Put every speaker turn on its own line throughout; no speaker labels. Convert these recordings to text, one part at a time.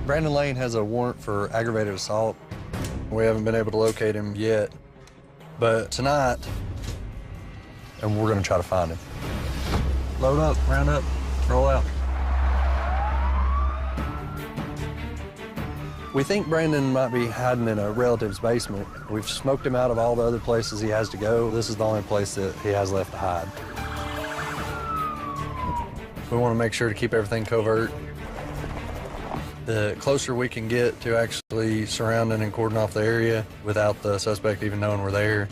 Brandon Lane has a warrant for aggravated assault. We haven't been able to locate him yet, but tonight, and we're gonna try to find him. Load up, round up, roll out. We think Brandon might be hiding in a relative's basement. We've smoked him out of all the other places he has to go. This is the only place that he has left to hide. We want to make sure to keep everything covert. The closer we can get to actually surrounding and cordon off the area without the suspect even knowing we're there,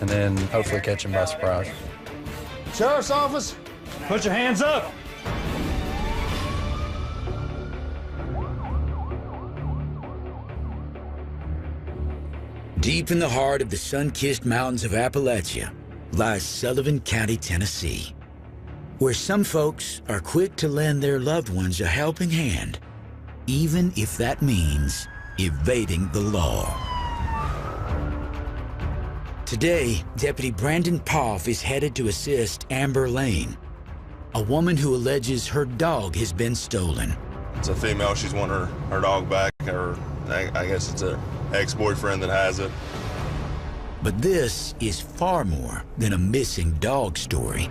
and then hopefully catch him by surprise.
Sheriff's office, put your hands up.
Deep in the heart of the sun-kissed mountains of Appalachia lies Sullivan County, Tennessee, where some folks are quick to lend their loved ones a helping hand, even if that means evading the law. Today, Deputy Brandon Poff is headed to assist Amber Lane, a woman who alleges her dog has been stolen.
It's a female. She's wanting her dog back, or I guess it's an ex-boyfriend that has it.
But this is far more than a missing dog story.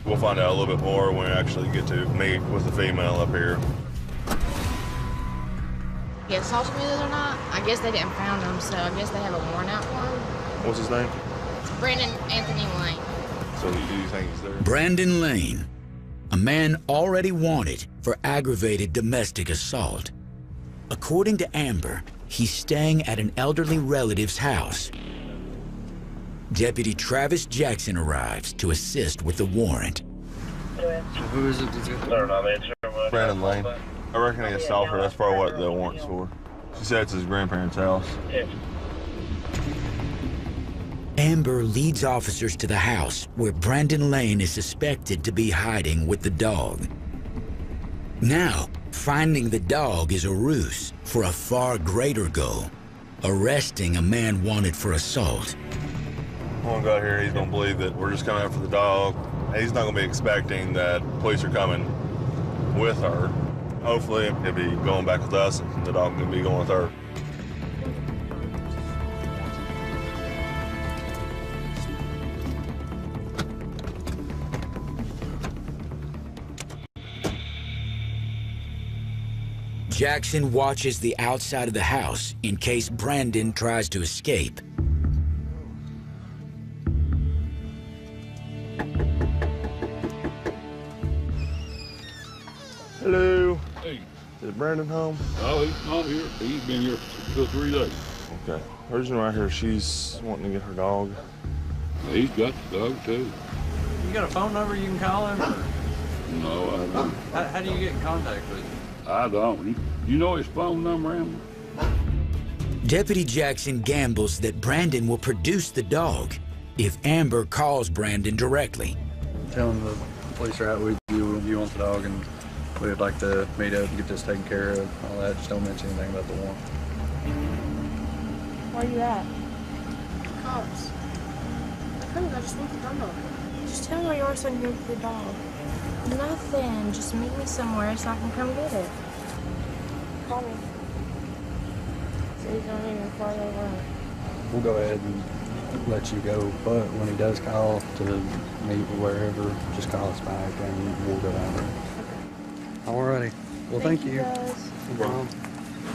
We'll find out a little bit more when we actually get to meet with the female up here.
He assaulted me the other night. I guess they didn't found him, so I guess they have a warrant out for him.
What's his name?
It's Brandon Anthony Lane.
So do you think he's there?
Brandon Lane, a man already wanted for aggravated domestic assault. According to Amber, he's staying at an elderly relative's house. Deputy Travis Jackson arrives to assist with the warrant.
Who is it?
Brandon Lane. I reckon he assaulted her. That's probably what the warrant's for. She said it's his grandparents' house.
Amber leads officers to the house where Brandon Lane is suspected to be hiding with the dog. Now, finding the dog is a ruse for a far greater goal, arresting a man wanted for assault.
One guy here, he's gonna believe that we're just coming after the dog. He's not gonna be expecting that police are coming with her. Hopefully, he'll be going back with us, and the dog can be going with her.
Jackson watches the outside of the house in case Brandon tries to escape.
Hello.
Hey.
Is Brandon home?
Oh, he's not here. He's been here for 3 days.
Okay. Person right here, she's wanting to get her dog.
He's got the dog, too.
You got a phone number you can call him? Or?
No, I don't.
How do you get in contact with him?
I don't. You know his phone number, Amber?
Deputy Jackson gambles that Brandon will produce the dog if Amber calls Brandon directly.
Tell him the police are out with you, you want the dog, and we would like to meet up and get this taken care of, all that. Just don't mention anything about the warrant.
Where you at? Cops. I couldn't, I just want the dog. Just tell me where you are so I can go get the dog. Nothing. Just meet me somewhere so I can come get it. Call me. So he's not even farther away.
We'll go ahead and let you go, but when he does call to meet wherever, just call us back and we'll go down there. Alrighty. Well, thank you.
Guys.
No problem.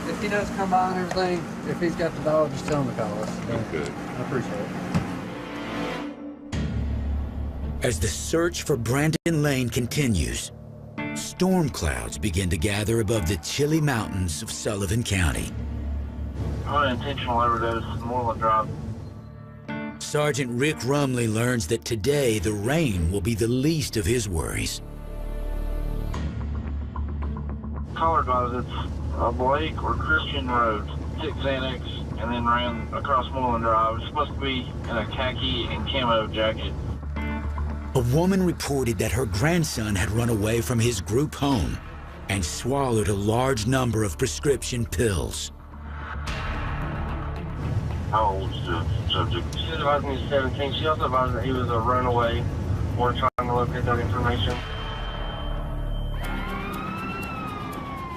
If he does come by and everything, if he's got the dog, just tell him to call us.
Okay.
I appreciate it.
As the search for Brandon Lane continues, storm clouds begin to gather above the chilly mountains of Sullivan County.
Unintentional overdose, Moreland Drive.
Sergeant Rick Rumley learns that today the rain will be the least of his worries.
Caller advised it's Blake or Christian Road, 6 Annex, and then ran across Moreland Drive. It's supposed to be in a khaki and camo jacket.
A woman reported that her grandson had run away from his group home and swallowed a large number of prescription pills.
How old is the subject? She advised me he's 17. She also advised that he was a runaway. We're trying to locate that information.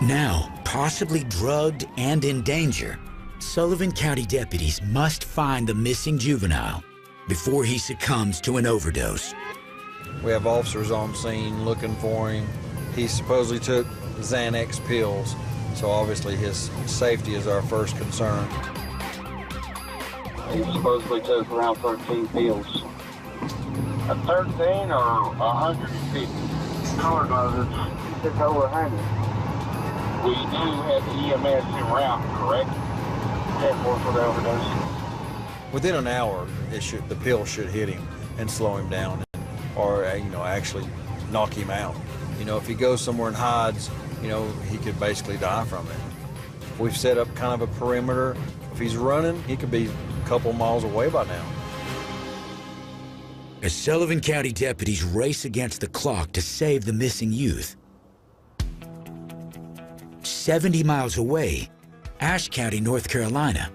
Now, possibly drugged and in danger, Sullivan County deputies must find the missing juvenile before he succumbs to an overdose.
We have officers on scene looking for him. He supposedly took Xanax pills, so obviously his safety is our first concern.
He supposedly took around 13 pills. 13 or 150? Color closets. It's over 100. We do have the EMS en route, correct? For the overdose.
Within an hour, the pill should hit him and slow him down, or actually knock him out. If he goes somewhere and hides, he could basically die from it. We've set up kind of a perimeter. If he's running, he could be a couple miles away by now.
As Sullivan County deputies race against the clock to save the missing youth, 70 miles away, Ashe County, North Carolina,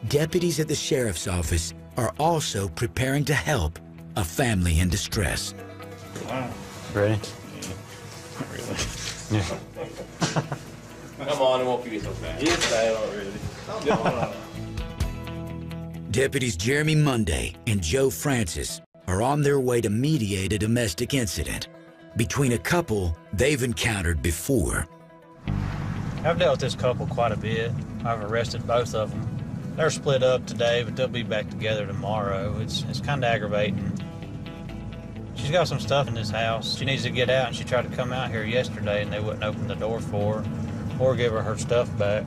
deputies at the sheriff's office are also preparing to help a family in distress.
Wow.
Ready?
Not really.
Yeah.
Come on, it won't give you so fast.
Yes, I already.
Deputies Jeremy Monday and Joe Francis are on their way to mediate a domestic incident between a couple they've encountered before.
I've dealt with this couple quite a bit. I've arrested both of them. They're split up today, but they'll be back together tomorrow. It's kind of aggravating. She's got some stuff in this house. She needs to get out, and she tried to come out here yesterday, and they wouldn't open the door for her or give her stuff back.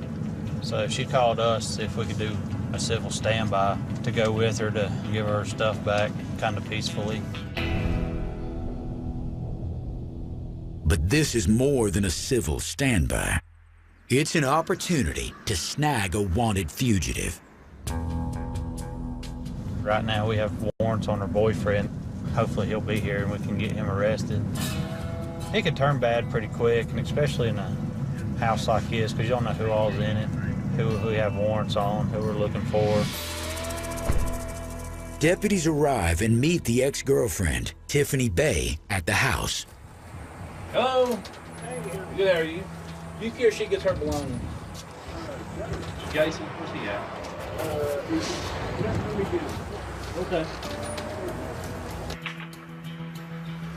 So she called us if we could do a civil standby to go with her to give her stuff back kind of peacefully.
But this is more than a civil standby. It's an opportunity to snag a wanted fugitive.
Right now we have warrants on her boyfriend. Hopefully he'll be here and we can get him arrested. It could turn bad pretty quick, and especially in a house like this, because you don't know who all's in it, who we have warrants on, who we're looking for.
Deputies arrive and meet the ex-girlfriend, Tiffany Bay, at the house.
Hello? Hey, good, how are you? You care she gets her belongings? Jason, where's he at? Okay.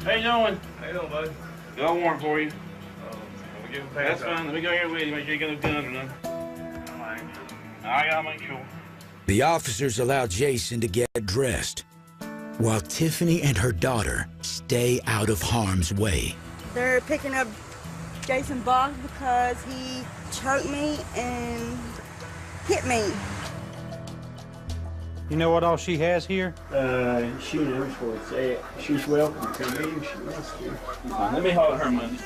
How you doing?
How you doing, bud?
Got a warrant for you.
Let me give him a
That's fine. Let me go here with you. Make sure you got no gun or nothing. I gotta make sure.
The officers allow Jason to get dressed, while Tiffany and her daughter stay out of harm's way.
They're picking up Jason Boggs because he choked me and hit me.
You know what all she has here?
She knows where it's at. She's welcome to me if she wants to.
Let me hold her money.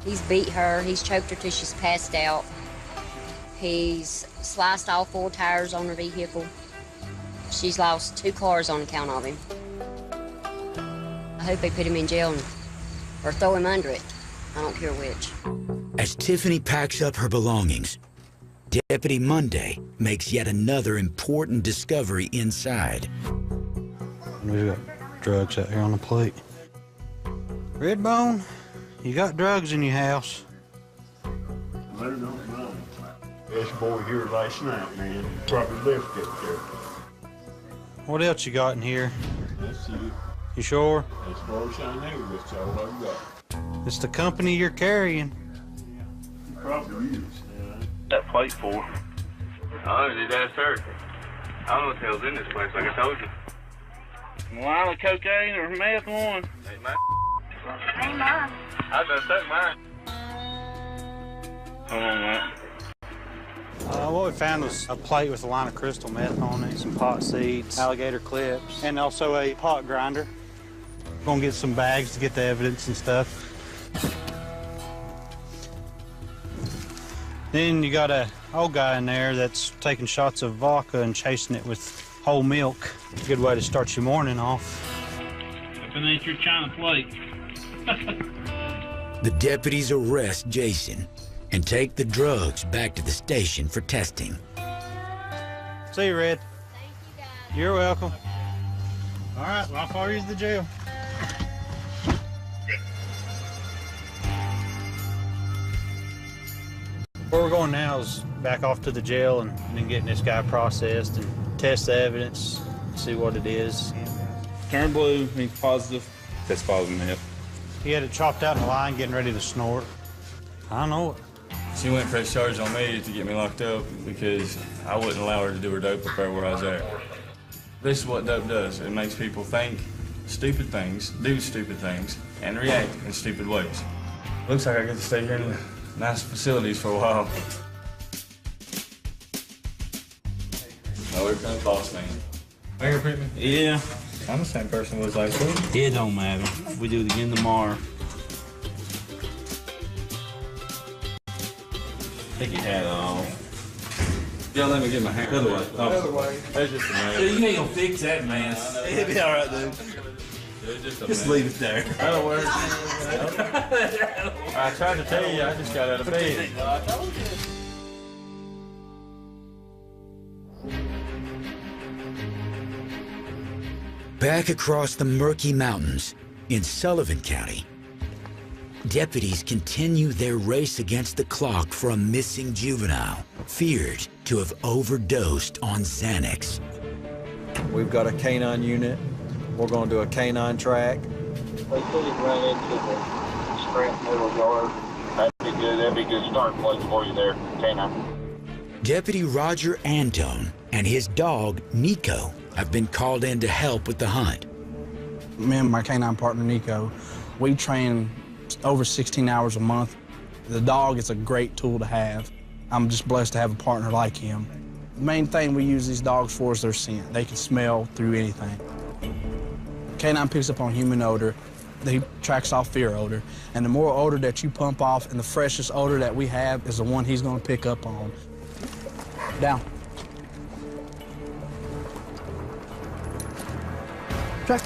He's beat her. He's choked her till she's passed out. He's sliced all 4 tires on her vehicle. She's lost 2 cars on account of him. I hope they put him in jail or throw him under it. I don't care which.
As Tiffany packs up her belongings, Deputy Monday makes yet another important discovery inside.
We've got drugs out here on the plate.
Redbone, you got drugs in your house.
Better don't know. This boy here last night, man, probably left it there.
What else you got in here?
That's it.
You sure?
As far as I know, that's all I've got.
It's the company you're carrying.
Probably is.
That plate for?
Oh, did ask her. I don't know what the hell's in this place, like I told you.
A line of cocaine or meth one?
Ain't mine.
Ain't mine.
I done took mine.
Hold on, Matt.
What we found was a plate with a line of crystal meth on it, some pot seeds, alligator clips, and also a pot grinder. Gonna get some bags to get the evidence and stuff. Then you got a old guy in there that's taking shots of vodka and chasing it with whole milk. Good way to start your morning off.
If it ain't your China plate.
The deputies arrest Jason and take the drugs back to the station for testing.
See you, Red. You're welcome. All right, well, I'll follow you to the jail. Where we're going now is back off to the jail and then getting this guy processed and test the evidence, see what it is.
Turn blue means positive. That's positive in the hip.
He had it chopped out in the line, getting ready to snort. I know it.
She went press charges on me to get me locked up because I wouldn't allow her to do her dope up there where I was at. This is what dope does. It makes people think stupid things, do stupid things, and react in stupid ways. Looks like I get to stay here in the nice facilities for a while. Oh, here comes boss man. Fingerprint me?
Yeah. I'm the same person as last week. It don't matter. We do it again tomorrow. Take your hat off.
Yeah, let me get my hair.
Other way.
Oh. Other way. That's just a mess.
Dude, you ain't gonna fix that mess. It'll be all right, dude. Just leave it there.
That'll work. I tried to tell you, I just got out of bed.
Back across the murky mountains in Sullivan County, deputies continue their race against the clock for a missing juvenile, feared to have overdosed on Xanax.
We've got a canine unit. We're going to do a canine track.
They could have run into the scrap metal yard. That'd be good. That'd be a good starting place for you there, canine.
Deputy Roger Antone and his dog, Nico, have been called in to help with the hunt.
Me and my canine partner, Nico, we train over 16 hours a month. The dog is a great tool to have. I'm just blessed to have a partner like him. The main thing we use these dogs for is their scent. They can smell through anything. Canine picks up on human odor. He tracks off fear odor. And the more odor that you pump off and the freshest odor that we have is the one he's going to pick up on. Down. Track.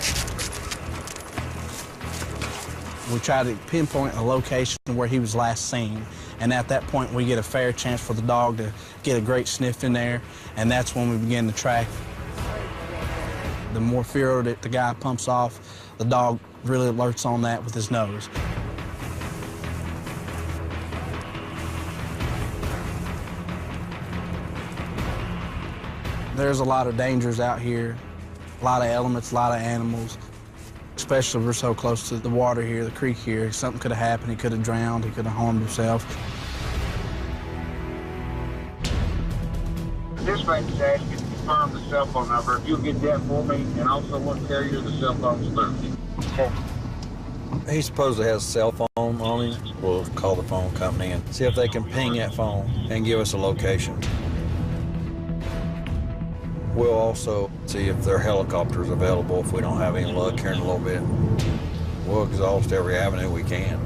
We try to pinpoint a location where he was last seen, and at that point we get a fair chance for the dog to get a great sniff in there, and that's when we begin to track. The more fear odor that the guy pumps off, the dog really alerts on that with his nose. There's a lot of dangers out here, a lot of elements, a lot of animals. Especially we're so close to the water here, the creek here. Something could have happened. He could have drowned. He could have harmed himself.
Dispatch is asking to confirm the cell phone number. If you'll get that for me, and also what carrier the cell phone's through.
He supposedly has a cell phone on him. We'll call the phone company and see if they can ping that phone and give us a location. We'll also see if their helicopter's available if we don't have any luck here in a little bit. We'll exhaust every avenue we can.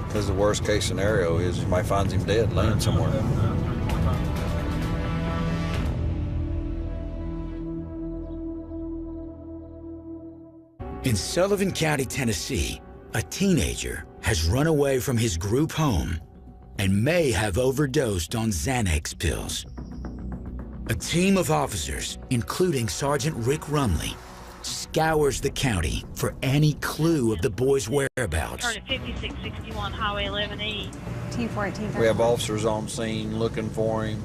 Because the worst case scenario is you might find him dead laying somewhere.
In Sullivan County, Tennessee, a teenager has run away from his group home and may have overdosed on Xanax pills. A team of officers, including Sergeant Rick Rumley, scours the county for any clue of the boy's whereabouts.
Turn at 5661 Highway 11E.
We have officers on scene looking for him.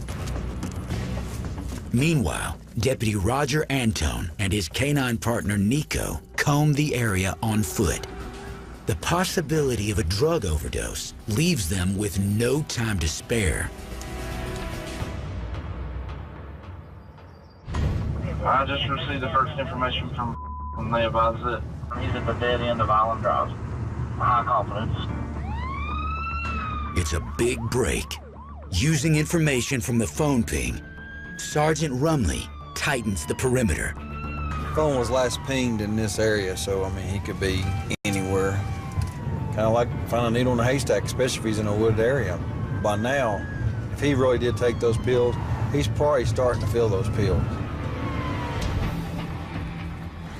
Meanwhile, Deputy Roger Antone and his canine partner Nico comb the area on foot. The possibility of a drug overdose leaves them with no time to spare.
I just received the first information from they advise that he's at the dead end of Island Drive. High confidence.
It's a big break. Using information from the phone ping, Sergeant Rumley tightens the perimeter.
Phone was last pinged in this area, so I mean he could be anywhere. Kind of like finding a needle in a haystack, especially if he's in a wooded area. By now, if he really did take those pills, he's probably starting to feel those pills.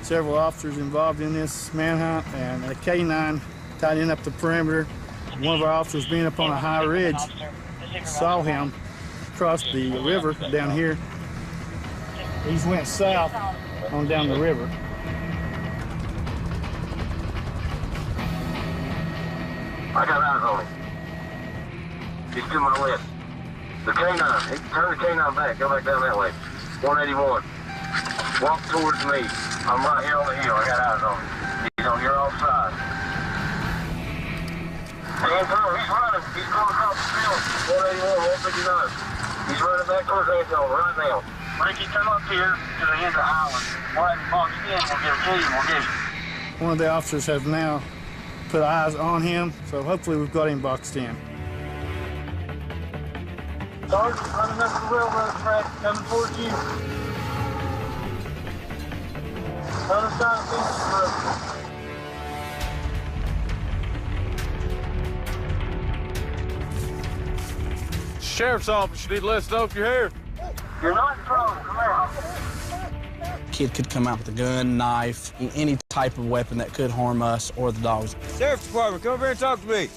Several officers involved in this manhunt, and a K-9 tidying up the perimeter. One of our officers being up on a high ridge saw him cross the river down here. He went south on down the river.
I got eyes on him. He's to my left. The K9, turn the K9 back, go back down that way. 181. Walk towards me. I'm right here on the hill, I got eyes on him. He's on your offside. Hands on, he's running. He's going across the field. 181, 159. He's running back towards Anton right now. Ricky, come up here to the end of the island. We'll have him boxed in, we'll get a key, and we'll get him.
One of the officers has now put eyes on him, so hopefully we've got him boxed in.
Sergeant, running up the railroad track, coming towards you. Other side of the
Sheriff's office, you need to let us know if you're here.
You're not in trouble, come here.
Kid could come out with a gun, knife, any type of weapon that could harm us or the dogs.
Sheriff's Department, come over here and talk to me.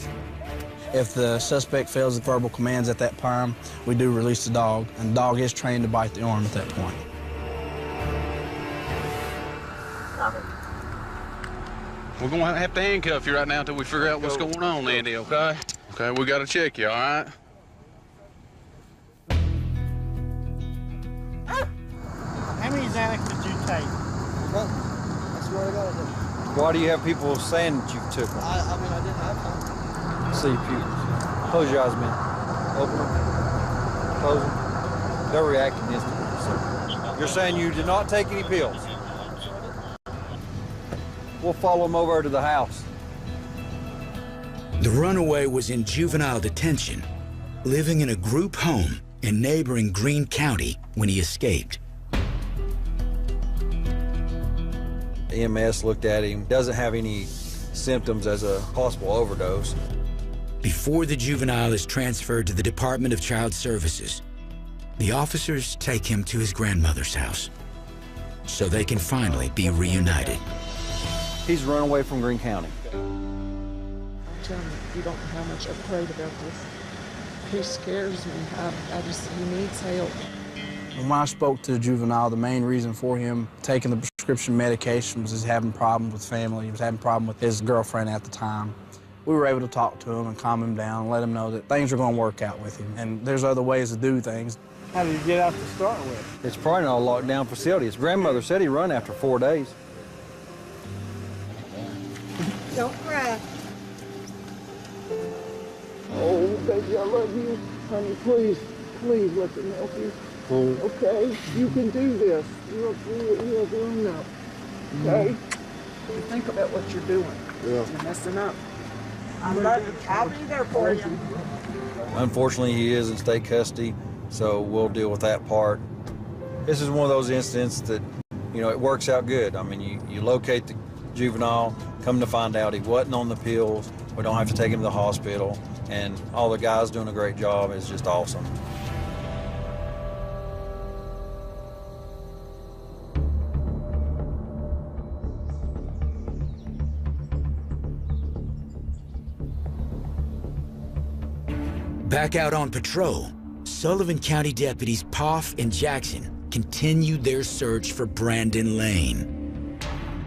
If the suspect fails the verbal commands at that time, we do release the dog, and the dog is trained to bite the arm at that point.
We're going to have to handcuff you right now until we figure out what's going on, Andy, okay? Okay, we got to check you, all right?
How many Xanax did you take?
I swear to God. Why do you have people saying that you took them?
I mean, I didn't have some.
See your pupils. Close your eyes, man. Open them. Close them. They're reacting instantly. So you're saying you did not take any pills? We'll follow them over to the house.
The runaway was in juvenile detention, living in a group home in neighboring Greene County when he escaped.
EMS looked at him, doesn't have any symptoms as a possible overdose.
Before the juvenile is transferred to the Department of Child Services, the officers take him to his grandmother's house so they can finally be reunited.
He's run away from Greene County.
Tell me, you don't know how much I've prayed about this. He scares me. He needs help.
When I spoke to the juvenile, the main reason for him taking the prescription medication was he's having problems with family. He was having problems with his girlfriend at the time. We were able to talk to him and calm him down and let him know that things are going to work out with him. And there's other ways to do things.
How did you get out to start with?
It's probably not a lockdown facility. His grandmother said he run after 4 days.
Don't cry.
Oh, baby, I love you. Honey, please, please let them help you. Okay? You can do this. You're grown up. Okay? You think about what you're doing.
Yeah.
You're messing up.
I love you. I'll be there for you.
Unfortunately, he is in state custody, so we'll deal with that part. This is one of those incidents that, you know, it works out good. I mean, you locate the juvenile, come to find out he wasn't on the pills. We don't have to take him to the hospital, and all the guys doing a great job. Is just awesome.
Back out on patrol, Sullivan County deputies Poff and Jackson continued their search for Brandon Lane.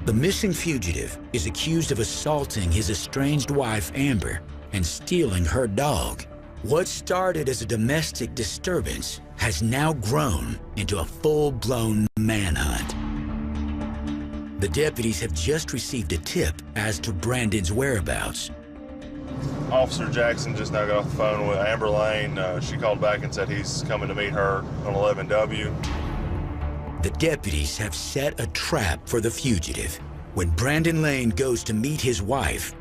The missing fugitive is accused of assaulting his estranged wife, Amber, and stealing her dog. What started as a domestic disturbance has now grown into a full-blown manhunt. The deputies have just received a tip as to Brandon's whereabouts.
Officer Jackson just now got off the phone with Amber Lane. She called back and said he's coming to meet her on 11W.
The deputies have set a trap for the fugitive. When Brandon Lane goes to meet his wife,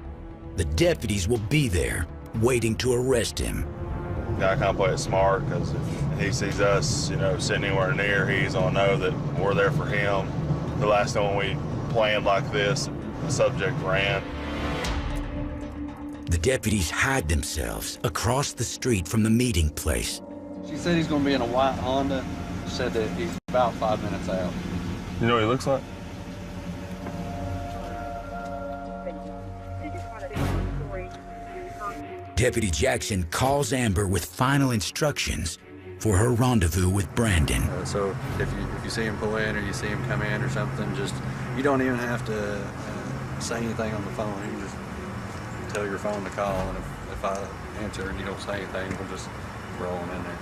the deputies will be there, waiting to arrest him.
Guy kind of play it smart, because if he sees us, you know, sitting anywhere near, he's gonna know that we're there for him. The last time we planned like this, the subject ran.
The deputies hide themselves across the street from the meeting place.
She said he's going to be in a white Honda. She said that he's about 5 minutes out.
You know what he looks like?
Deputy Jackson calls Amber with final instructions for her rendezvous with Brandon.
So if you see him pull in or you see him come in or something, you don't even have to say anything on the phone. You can just tell your phone to call, and if I answer and you don't say anything, we'll just roll them in there.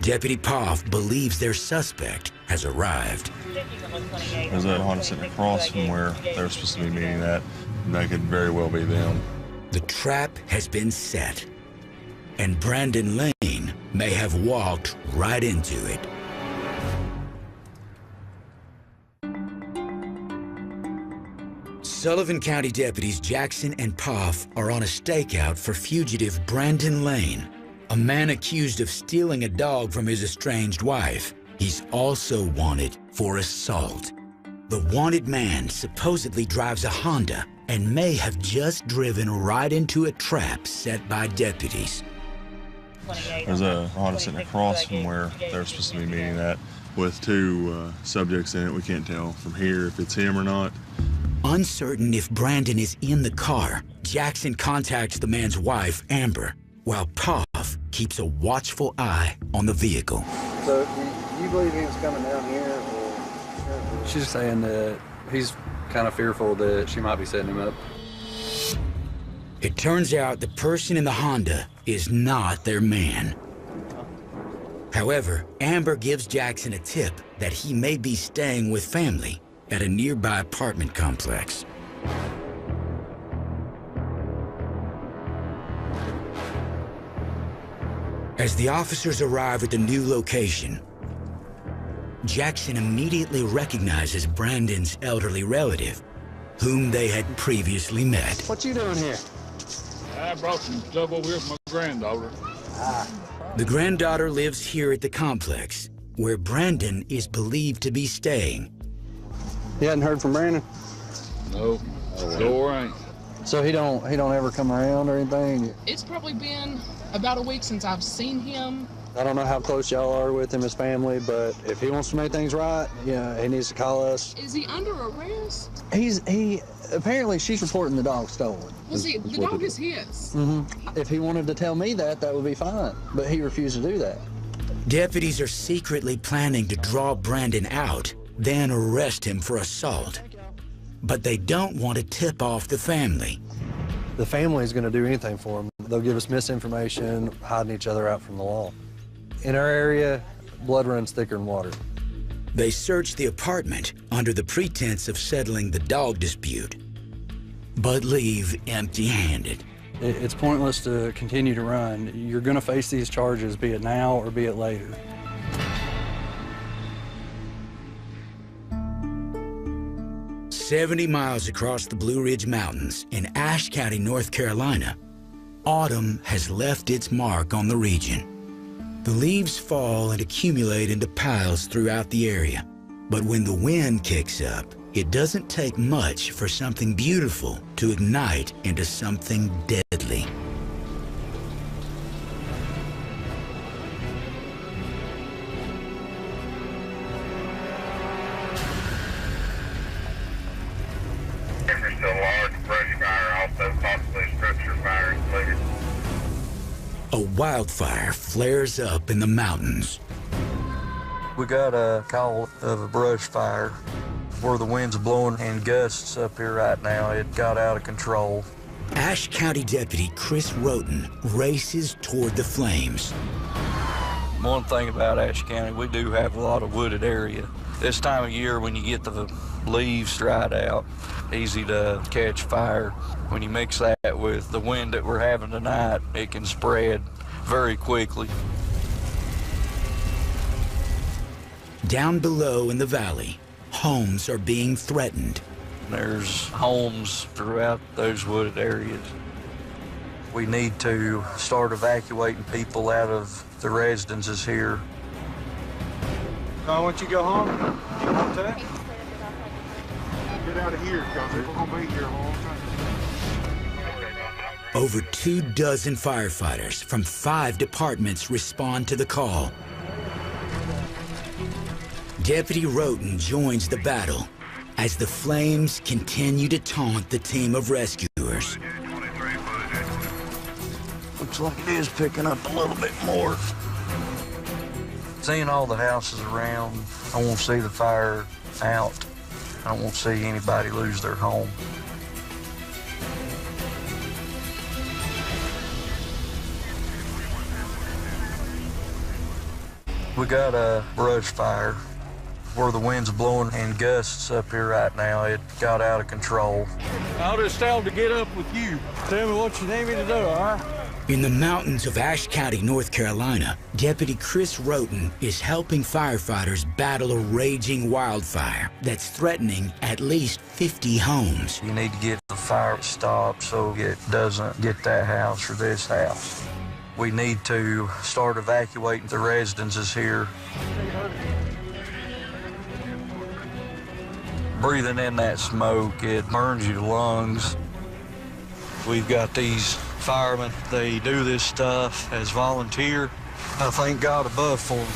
Deputy Poff believes their suspect has arrived.
There's a Honda sitting across from where they were supposed to be meeting at, and that could very well be them.
The trap has been set, and Brandon Lane may have walked right into it. Sullivan County deputies Jackson and Poff are on a stakeout for fugitive Brandon Lane, a man accused of stealing a dog from his estranged wife. He's also wanted for assault. The wanted man supposedly drives a Honda and may have just driven right into a trap set by deputies.
There's a Honda sitting across from where they were supposed to be meeting at with two subjects in it. We can't tell from here if it's him or not.
Uncertain if Brandon is in the car, Jackson contacts the man's wife, Amber, while Poff keeps a watchful eye on the vehicle.
So, do you believe he was coming down here, or?
She's saying that he's kind of fearful that she might be setting him up.
It turns out the person in the Honda is not their man. However, Amber gives Jackson a tip that he may be staying with family at a nearby apartment complex. As the officers arrive at the new location, Jackson immediately recognizes Brandon's elderly relative, whom they had previously met.
What you doing here?
I brought some stuff over here for my granddaughter.
The granddaughter lives here at the complex, where Brandon is believed to be staying.
You hadn't heard from Brandon?
No, sure ain't.
So he don't ever come around or anything?
It's probably been about a week since I've seen him.
I don't know how close y'all are with him as family, but if he wants to make things right, yeah, he needs to call us.
Is he under arrest?
He apparently she's reporting the dog stolen.
Well, see, the dog is his.
If he wanted to tell me that would be fine, but he refused to do that.
Deputies are secretly planning to draw Brandon out, then arrest him for assault. But they don't want to tip off the family.
The family is going to do anything for him. They'll give us misinformation, hiding each other out from the law. In our area, blood runs thicker than water.
They search the apartment under the pretense of settling the dog dispute, but leave empty-handed.
It's pointless to continue to run. You're going to face these charges, be it now or be it later.
"70 miles across the Blue Ridge Mountains in Ashe County, North Carolina, autumn has left its mark on the region. The leaves fall and accumulate into piles throughout the area. But when the wind kicks up, it doesn't take much for something beautiful to ignite into something deadly.
There's a large brush fire, also possibly a structure fire included.
A wildfire flares up in the mountains.
We got a call of a brush fire where the wind's blowing in gusts up here right now. It got out of control.
Ashe County Deputy Chris Roten races toward the flames.
One thing about Ashe County, we do have a lot of wooded area. This time of year when you get the leaves dried out, easy to catch fire. When you mix that with the wind that we're having tonight, it can spread very quickly.
Down below in the valley, homes are being threatened.
There's homes throughout those wooded areas. We need to start evacuating people out of the residences here.
I want you to go home. You want that? Get out of here, because we're going to be here a long time.
Over 24 firefighters from 5 departments respond to the call. Deputy Roten joins the battle as the flames continue to taunt the team of rescuers.
Looks like it is picking up a little bit more. Seeing all the houses around, I want to see the fire out. I don't want to see anybody lose their home.
We got a brush fire where the wind's blowing in gusts up here right now. It got out of control.
I'll just tell them to get up with you. Tell me what you need me to do, all right?
In the mountains of Ashe County, North Carolina, Deputy Chris Roten is helping firefighters battle a raging wildfire that's threatening at least 50 homes.
You need to get the fire stopped so it doesn't get that house or this house. We need to start evacuating the residences here. Breathing in that smoke, it burns your lungs. We've got these firemen, they do this stuff as volunteer. I thank God above for them.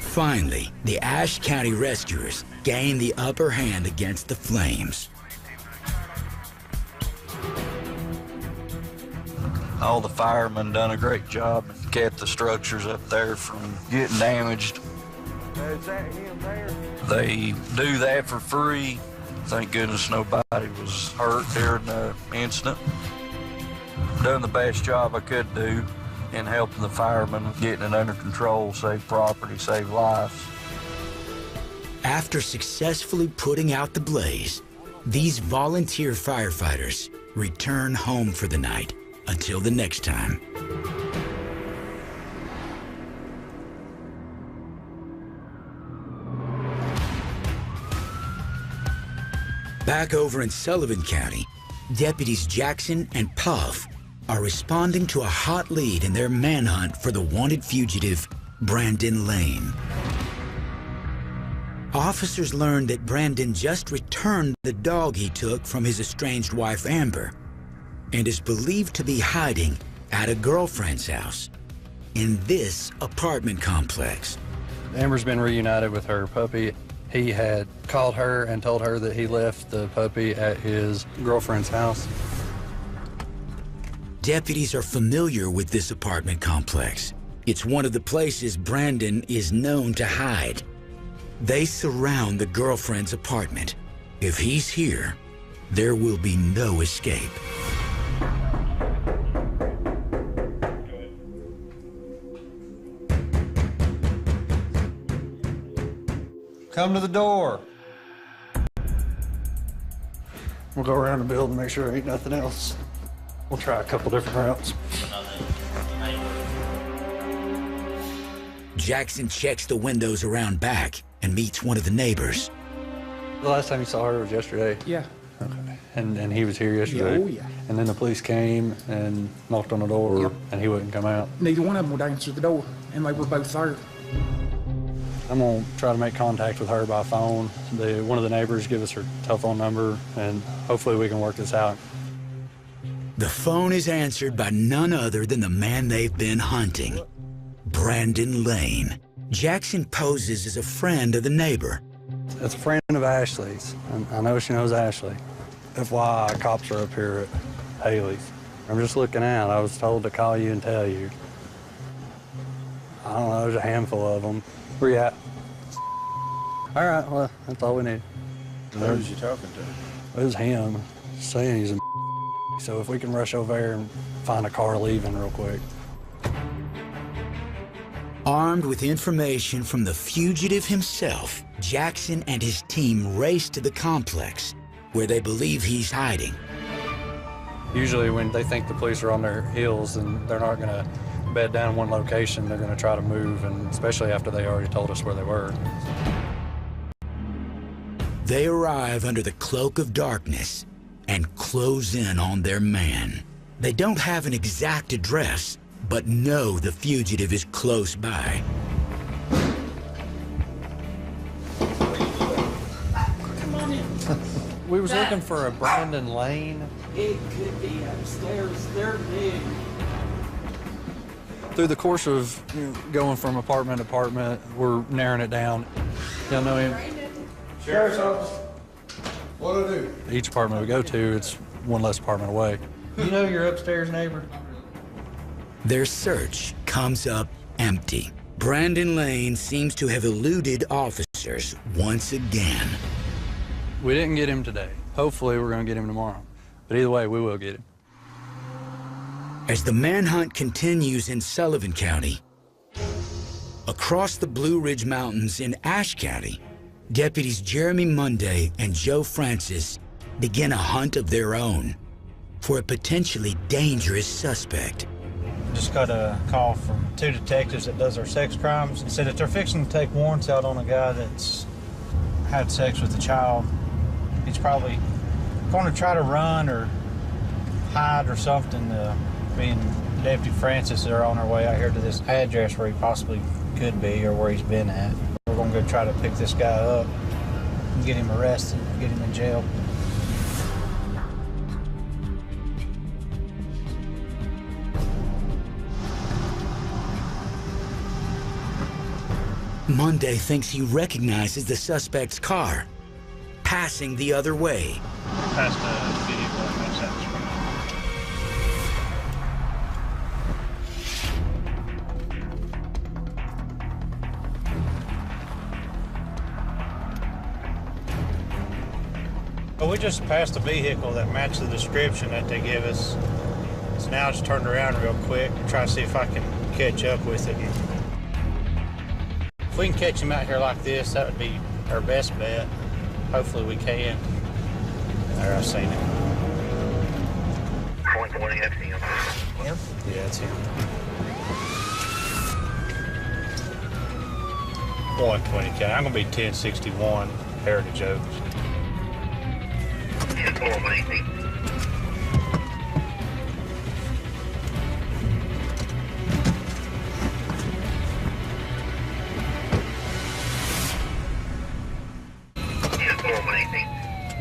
Finally, the Ashe County rescuers gain the upper hand against the flames.
All the firemen done a great job and kept the structures up there from getting damaged.
Is that him there?
They do that for free. Thank goodness nobody was hurt during the incident. Done the best job I could do in helping the firemen, getting it under control, save property, save lives.
After successfully putting out the blaze, these volunteer firefighters return home for the night until the next time. Back over in Sullivan County, deputies Jackson and Puff are responding to a hot lead in their manhunt for the wanted fugitive, Brandon Lane. Officers learned that Brandon just returned the dog he took from his estranged wife, Amber, and is believed to be hiding at a girlfriend's house in this apartment complex.
Amber's been reunited with her puppy. He had called her and told her that he left the puppy at his girlfriend's house.
Deputies are familiar with this apartment complex. It's one of the places Brandon is known to hide. They surround the girlfriend's apartment. If he's here, there will be no escape.
Come to the door.
We'll go around the building and make sure there ain't nothing else. We'll try a couple different routes.
Jackson checks the windows around back and meets one of the neighbors.
The last time you saw her was yesterday?
Yeah.
Okay. And he was here yesterday?
Yeah, oh yeah.
And then the police came and knocked on the door,
Yep.
and he wouldn't come out?
Neither one of them would answer the door, and they were both there.
I'm gonna try to make contact with her by phone. One of the neighbors give us her telephone number, and hopefully we can work this out.
The phone is answered by none other than the man they've been hunting, Brandon Lane. Jackson poses as a friend of the neighbor.
It's a friend of Ashley's. I know she knows Ashley. FYI, cops are up here at Haley's. I'm just looking out. I was told to call you and tell you. I don't know, there's a handful of them. Where you at? All right, well, that's all we need.
Who's you talking to?
It was him saying he's a so if we can rush over there and find a car leaving real quick.
Armed with information from the fugitive himself, Jackson and his team race to the complex where they believe he's hiding.
Usually when they think the police are on their heels and they're not gonna bed down in one location, they're gonna try to move, and especially after they already told us where they were.
They arrive under the cloak of darkness and close in on their man. They don't have an exact address, but know the fugitive is close by.
Come on in.
We was looking for a Brandon Lane.
It could be upstairs. They're big.
Through the course of going from apartment to apartment, we're narrowing it down. Y'all know him?
Sheriff's office. What'll I do?
Each apartment we go to, it's one less apartment away. You know your upstairs neighbor?
Their search comes up empty. Brandon Lane seems to have eluded officers once again.
We didn't get him today. Hopefully we're gonna get him tomorrow. But either way, we will get him.
As the manhunt continues in Sullivan County, a Across the Blue Ridge Mountains in Ashe County, deputies Jeremy Monday and Joe Francis begin a hunt of their own for a potentially dangerous suspect.
Just got a call from 2 detectives that does our sex crimes. They said that they're fixing to take warrants out on a guy that's had sex with a child. He's probably going to try to run or hide or something. Me and Deputy Francis are on our way out here to this address where he possibly could be or where he's been at. We're going to go try to pick this guy up and get him arrested, get him in jail.
Monday thinks he recognizes the suspect's car, passing the other way.
Past the vehicle that makes sense from Well, we just passed a vehicle that matched the description that they give us. So now I just turned around real quick and try to see if I can catch up with it. If we can catch him out here like this, that would be our best bet. Hopefully we can. There, I've seen him.
120, that's him.
Him? Yeah, it's him. 120K. I'm gonna be 1061 Heritage Oaks.
118.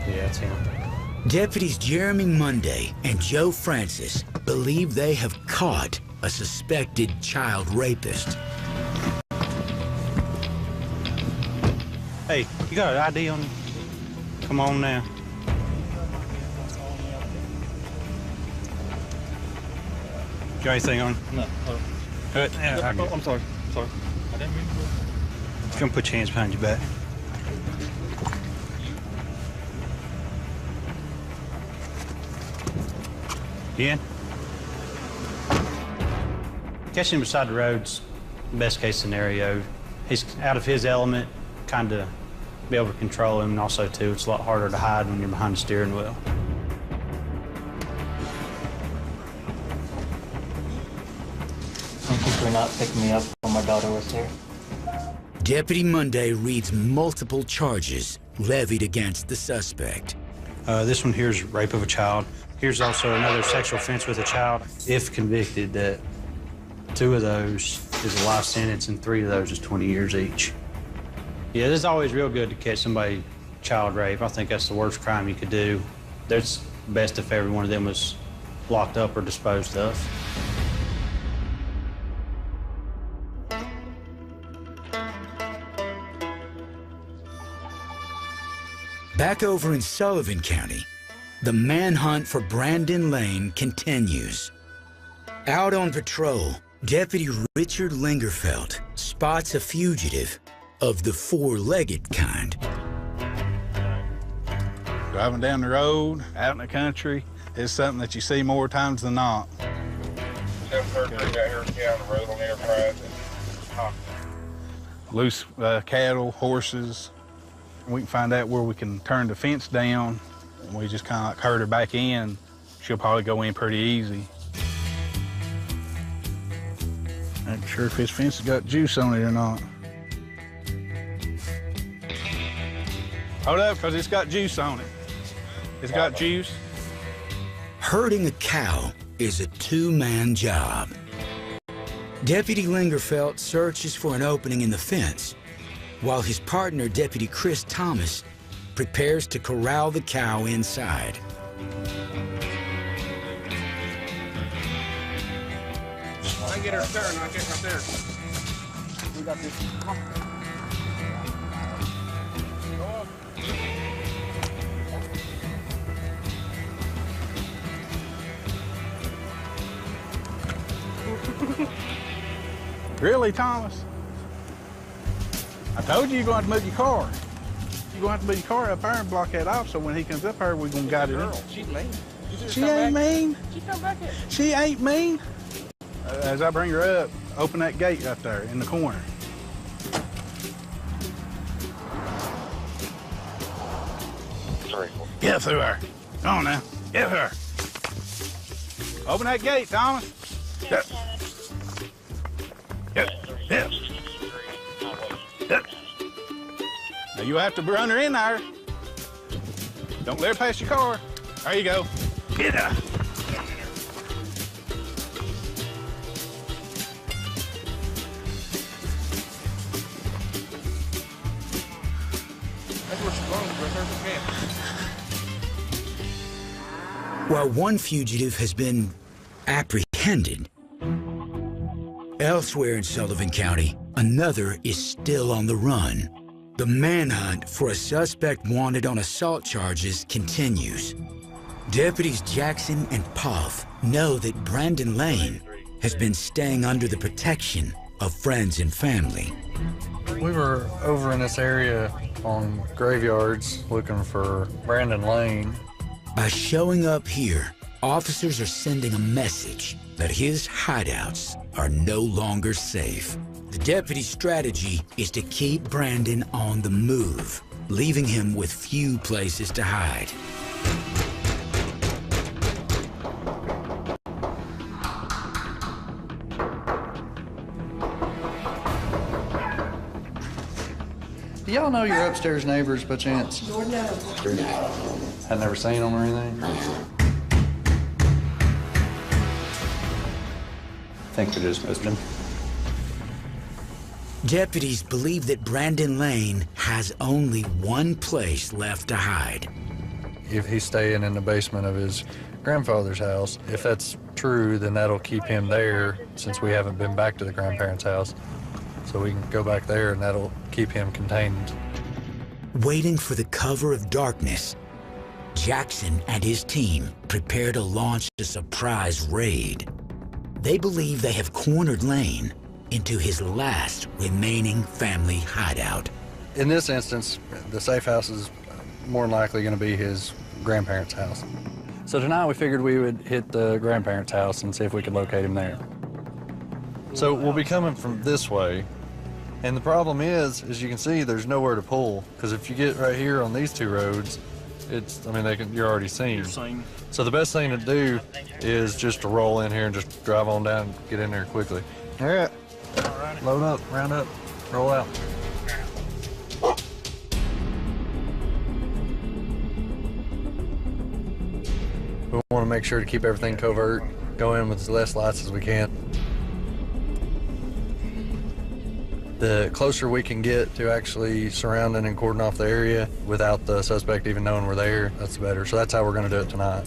Yeah, it's him.
Deputies Jeremy Monday and Joe Francis believe they have caught a suspected child rapist.
Hey, you got an ID on you? Come on now. Got anything on? No. Yeah,
No, I'm sorry. Sorry. I didn't mean to.
Come put your hands behind your back. In. Catching him beside the road's best case scenario. He's out of his element, kind of be able to control him, and also too, it's a lot harder to hide when you're behind the steering wheel.
Thank you for not picking me up when my daughter was here.
Deputy Monday reads multiple charges levied against the suspect.
This one here is rape of a child. Here's also another sexual offense with a child. If convicted, that 2 of those is a life sentence and 3 of those is 20 years each. Yeah, it's always real good to catch somebody child rape. I think that's the worst crime you could do. It's best if every one of them was locked up or disposed of.
Back over in Sullivan County, the manhunt for Brandon Lane continues. Out on patrol, Deputy Richard Lingerfeld spots a fugitive of the 4-legged kind.
Driving down the road, out in the country, is something that you see more times than not.
703 out here down the road on Enterprise.
Loose cattle, horses. We can find out where we can turn the fence down, and we just kind of like herd her back in. She'll probably go in pretty easy. I'm sure if his fence has got juice on it or not. Hold up, because it's got juice on it. It's got juice.
Herding a cow is a 2-man job. Deputy Lingerfeld searches for an opening in the fence, while his partner, Deputy Chris Thomas, prepares to corral the cow inside.
I get her stirring, I get right there. We got this. Come on.
Really, Thomas? I told you you're going to have to move your car. You're going to have to move your car up there and block that off, so when he comes up here, we're going to guide it in.
She's mean.
She ain't mean.
She come back here.
She ain't mean. As I bring her up, open that gate right there in the corner. Get up through there. Come on now. Get up there. Open that gate, Thomas. Yep. Yep. Yep. Yep. Now you have to run her in there. Don't let her pass your car. There you go. Get her.
That's where she belongs, right there at the camp.
While one fugitive has been apprehended, elsewhere in Sullivan County, another is still on the run. The manhunt for a suspect wanted on assault charges continues. Deputies Jackson and Puff know that Brandon Lane has been staying under the protection of friends and family.
We were over in this area on graveyards looking for Brandon Lane.
By showing up here, officers are sending a message that his hideouts are no longer safe. The deputy's strategy is to keep Brandon on the move, leaving him with few places to hide.
Do y'all know your upstairs neighbors by chance?
Lord, no.
Had never seen them or anything? I think we just missed him.
Deputies believe that Brandon Lane has only one place left to hide.
If he's staying in the basement of his grandfather's house, if that's true, then that'll keep him there since we haven't been back to the grandparents' house. So we can go back there and that'll keep him contained.
Waiting for the cover of darkness, Jackson and his team prepare to launch a surprise raid. They believe they have cornered Lane into his last remaining family hideout.
In this instance, the safe house is more than likely going to be his grandparents' house. So tonight we figured we would hit the grandparents' house and see if we could locate him there. So we'll be coming from this way. And the problem is, as you can see, there's nowhere to pull. Because if you get right here on these two roads, you're already seen.
You're seen.
So the best thing to do is just to roll in here and just drive on down and get in there quickly. All right. Load up, round up, roll out. We want to make sure to keep everything covert, go in with as less lights as we can. The closer we can get to actually surrounding and cordon off the area without the suspect even knowing we're there, that's better. So that's how we're going to do it tonight.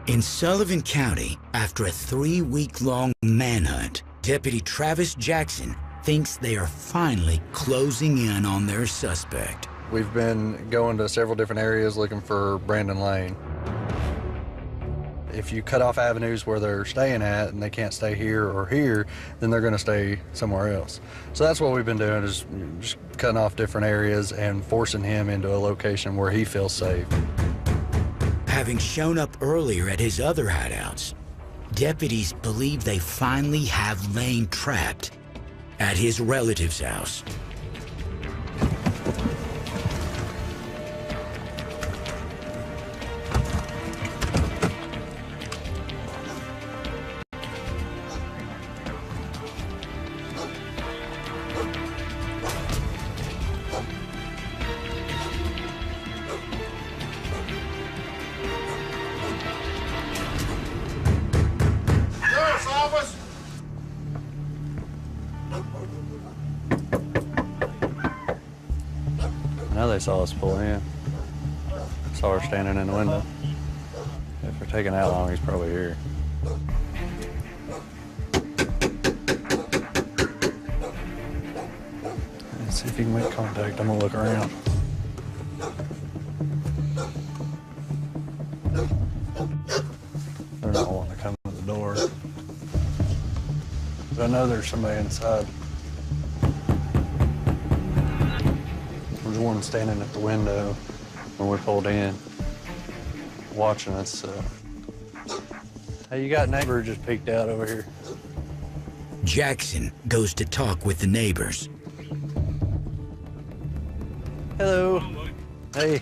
In Sullivan County, after a 3-week-long manhunt, Deputy Travis Jackson thinks they are finally closing in on their suspect.
We've been going to several different areas looking for Brandon Lane. If you cut off avenues where they're staying at and they can't stay here or here, then they're going to stay somewhere else. So that's what we've been doing, is just cutting off different areas and forcing him into a location where he feels safe.
Having shown up earlier at his other hideouts, deputies believe they finally have Lane trapped at his relative's house.
Now they saw us pull in. Saw her standing in the window. If we're taking that long, he's probably here. Let's see if he can make contact. I'm gonna look around. They're not wanting to come to the door. but I know there's somebody inside. There's one standing at the window when we pulled in, watching us. Hey, you got a neighbor who just peeked out over here.
Jackson goes to talk with the neighbors.
Hello. Hey.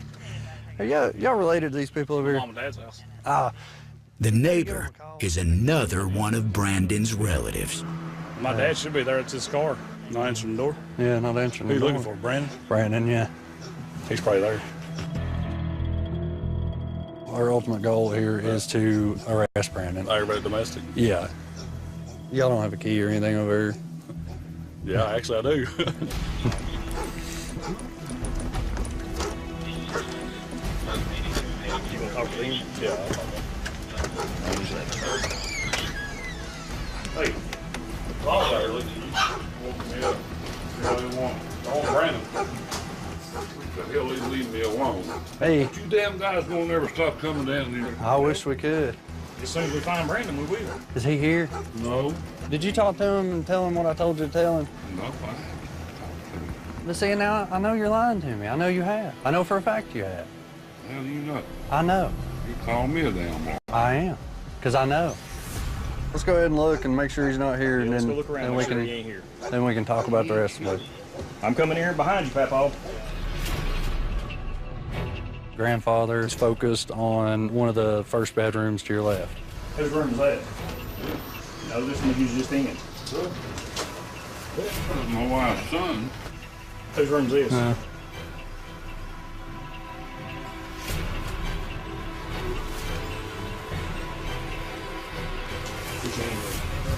Are y'all related to these people over here?
Mom and Dad's house.
Ah.
The neighbor is another one of Brandon's relatives.
My dad should be there. It's his car. Not answering the door.
Yeah, not answering
Who
the
you
door.
looking for, Brandon?
Brandon, yeah.
He's probably there.
Our ultimate goal here is to arrest Brandon.
Everybody domestic?
Yeah. Y'all don't have a key or anything over here?
Yeah, actually I do.
You gonna talk to him?
Yeah, I'll talk to him. Hey, Paul's out here looking at you. Woke me up. What do you want? I want Brandon. The hell he's leaving me alone.
Hey.
You damn guys won't ever stop coming down here.
I wish we could.
As soon as we find Brandon, we will.
Is he here?
No.
Did you talk to him and tell him what I told you to tell him?
No, fine.
But see, now I know you're lying to me. I know you have. I know for a fact you have.
How do you know?
I know.
You call me a damn liar.
I am. Because I know. Let's go ahead and look and make sure he's not here, and
let's
then,
go look around,
then
make
we
sure
can
he ain't here.
Then we can talk about the rest of it.
I'm coming here behind you, Papaw.
Grandfather is focused on one of the first bedrooms to your left.
Whose room is that? No, this one he's just in.
My wife's son.
Whose room's this?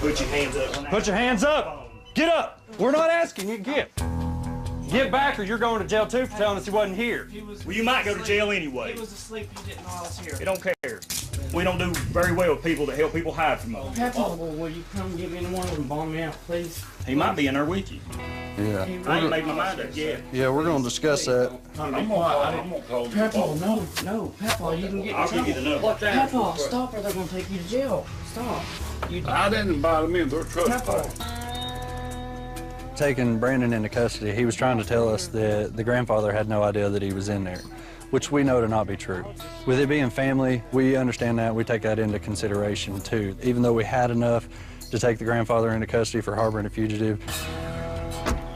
Put your hands up.
Put your hands up! Get up! We're not asking you, get back or you're going to jail too for telling us he wasn't here.
Well, you might go to jail anyway.
He was asleep. He didn't know I was here.
It don't care. We don't do very well with people that help people hide from us.
Papa, will you come get me in one of them, bomb me out, please?
He might be in there with you.
Yeah.
I ain't made my mind up yet.
Yeah, we're going to discuss that.
I'm gonna call you. Papa, no, Papa, you can get
I'll give you the number.
Papa, stop or they're gonna take you to jail. Stop.
I didn't invite him in. They're trespassing.
Taking Brandon into custody, he was trying to tell us that the grandfather had no idea that he was in there, which we know to not be true. With it being family, we understand that. We take that into consideration too. Even though we had enough to take the grandfather into custody for harboring a fugitive,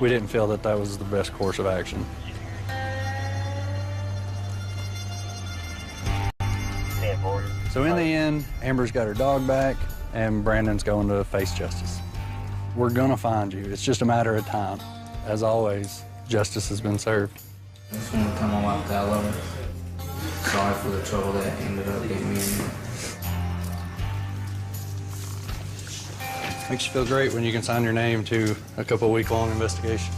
we didn't feel that that was the best course of action. So in the end, Amber's got her dog back and Brandon's going to face justice. We're gonna find you. It's just a matter of time. As always, justice has been served.
I just want to tell my wife that I love her. Sorry for the trouble that ended up getting me in.
Makes you feel great when you can sign your name to a couple-week-long investigation.